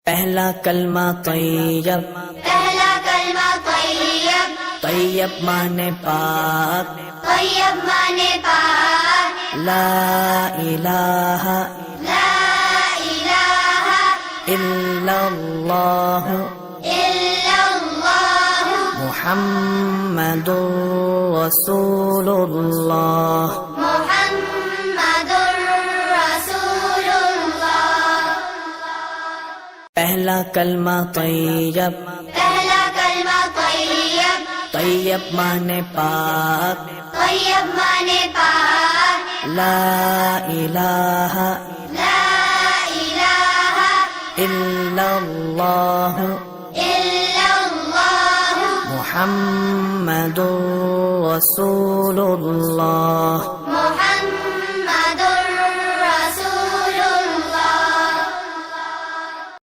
पहला कलमा तैयब, पहला कलमा तैयब, तैयब माने पाक, तैयब माने पाक, ला इलाहा ला इलाहा इल्लल्लाह इल्लल्लाह मुहम्मदुर रसूलुल्लाह। मुहम्मदुर रसूलुल्लाह। पहला कलमा तैयब, पहला कलमा तैयब, तैयब माने पाक, तैयब माने पाक, ला इलाहा ला इलाहा इल्लल्लाह इल्लल्लाह मुहम्मदुर रसूलुल्लाह।